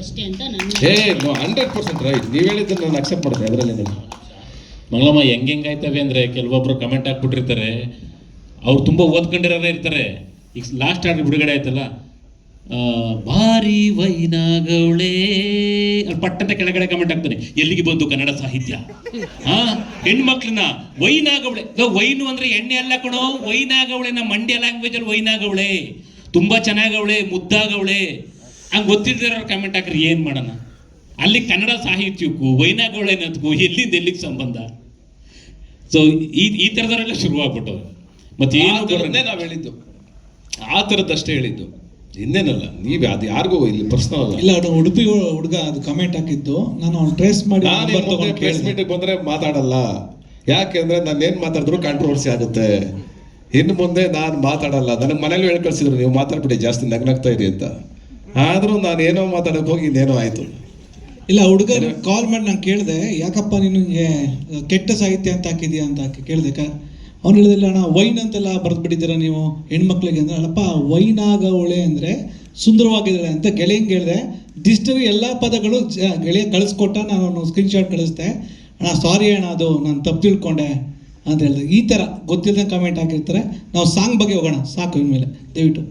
ಅಷ್ಟೇ ಅಂತ ನಾನು 100% ರೈಟ್. ನೀವು ಹೇಳಿದ್ದನ್ನು ನಾನು ಅಕ್ಸೆಪ್ಟ್ ಮಾಡ್ತೀನಿ. ಅದರಲ್ಲಿ ಮಂಗಳಮ್ಮ ಹೆಂಗಾಯ್ತವೆ ಅಂದರೆ ಕೆಲವೊಬ್ರು ಕಮೆಂಟ್ ಹಾಕ್ಬಿಟ್ಟಿರ್ತಾರೆ, ಅವ್ರು ತುಂಬ ಓದ್ಕೊಂಡಿರೋರೇ ಇರ್ತಾರೆ. ಈಗ ಲಾಸ್ಟ್ ಆರ್ಡರ್ ಬಿಡುಗಡೆ ಆಯ್ತಲ್ಲ, ಭಾರಿ ವೈನಾಗವಳೆ ಅಲ್ಲಿ ಪಟ್ಟಂತ ಕೆಳಗಡೆ ಕಮೆಂಟ್ ಆಗ್ತಾನೆ, ಎಲ್ಲಿಗೆ ಬಂದು ಕನ್ನಡ ಸಾಹಿತ್ಯ? ಹೆಣ್ಮಕ್ಳನ್ನ ವೈನಾಗವಳೆ. ವೈನು ಅಂದ್ರೆ ಎಣ್ಣೆ ಅಲ್ಲ ಕಣೋ, ವೈನಾಗವಳೆ. ನಮ್ಮ ಮಂಡ್ಯ ಲ್ಯಾಂಗ್ವೇಜ್ ಅಲ್ಲಿ ವೈನಾಗವಳೆ, ತುಂಬಾ ಚೆನ್ನಾಗವಳೆ, ಮುದ್ದಾಗವಳೆ. ಹಂಗೆ ಗೊತ್ತಿಲ್ದಿರೋ ಕಮೆಂಟ್ ಹಾಕ್ರಿ, ಏನ್ ಮಾಡೋಣ? ಅಲ್ಲಿ ಕನ್ನಡ ಸಾಹಿತ್ಯಕ್ಕೂ ವೈನಾಗವಳೆ ಅನ್ನೋದಕ್ಕೂ ಎಲ್ಲಿಗೆ ಸಂಬಂಧ? ಸೊ ಈ ಥರದವರೆಲ್ಲ ಶುರುವಾಗ್ಬಿಟ್ಟವು. ಮತ್ತೆ ಏನು ನಾವು ಹೇಳಿದ್ದು ಆ ಥರದ್ದಷ್ಟೇ ಹೇಳಿದ್ದು, ಇನ್ನೇನಲ್ಲ. ನೀವೇ ಅದು ಯಾರಿಗೂ ಇಲ್ಲಿ ಪರ್ಸನಲ್ ಅಲ್ಲ. ಇಲ್ಲ, ಉಡುಪಿ ಹುಡುಗ ಅದು ಕಮೆಂಟ್ ಹಾಕಿದ್ದು, ನಾನು ಅವ್ನು ಟ್ರೇಸ್ ಮಾಡಿ ಪ್ರೆಸ್ ಮೀಟಿಗೆ ಬಂದ್ರೆ ಮಾತಾಡಲ್ಲ. ಯಾಕೆಂದ್ರೆ ನಾನು ಏನ್ ಮಾತಾಡಿದ್ರು ಕಾಂಟ್ರವರ್ಸಿ ಆಗುತ್ತೆ. ಇನ್ನು ಮುಂದೆ ನಾನು ಮಾತಾಡಲ್ಲ. ನನಗೆ ಮನೇಲಿ ಹೇಳಿ ಕಳ್ಸಿದ್ರು, ನೀವು ಮಾತಾಡ್ಬಿಡಿ ಜಾಸ್ತಿ ನಗ್ನಾಗ್ತಾ ಇರಿ ಅಂತ. ಆದ್ರೂ ನಾನು ಏನೋ ಮಾತಾಡಕ್ ಹೋಗಿ ಇನ್ನೇನೋ ಆಯ್ತು. ಇಲ್ಲ, ಹುಡುಗ ಕಾಲ್ ಮಾಡಿ ನಾನು ಕೇಳಿದೆ, ಯಾಕಪ್ಪ ನಿನಗೆ ಕೆಟ್ಟ ಸಾಹಿತ್ಯ ಅಂತ ಹಾಕಿದ್ಯಾ ಅಂತ ಕೇಳಿದೆ. ಅವ್ನು ಹೇಳಿದಿಲ್ಲ ಅಣ್ಣ, ವೈನ್ ಅಂತೆಲ್ಲ ಬರೆದ್ಬಿಟ್ಟಿದ್ದೀರಾ ನೀವು ಹೆಣ್ಮಕ್ಳಿಗೆ ಅಂದ್ರೆ. ಅಲ್ಲಪ್ಪ, ವೈನಾಗವಳೆ ಅಂದರೆ ಸುಂದರವಾಗಿದ್ದಾಳೆ ಅಂತ ಗೆಳೆಯಂಗೆ ಹೇಳಿದೆ. ಡಿಸ್ಟರಿ ಎಲ್ಲ ಪದಗಳು ಗೆಳೆಯ ಕಳಿಸ್ಕೊಟ್ಟ, ನಾನು ಸ್ಕ್ರೀನ್ಶಾಟ್ ಕಳಿಸ್ದೆ. ಅಣ್ಣ ಸಾರಿ ಅಣ್ಣ, ಅದು ನಾನು ತಪ್ಪು ತಿಳ್ಕೊಂಡೆ ಅಂತ ಹೇಳಿದೆ. ಈ ಥರ ಗೊತ್ತಿಲ್ಲದೆ ಕಮೆಂಟ್ ಹಾಕಿರ್ತಾರೆ. ನಾವು ಸಾಂಗ್ ಬಗ್ಗೆ ಹೋಗೋಣ ಸಾಕು ಇನ್ಮೇಲೆ, ದಯವಿಟ್ಟು.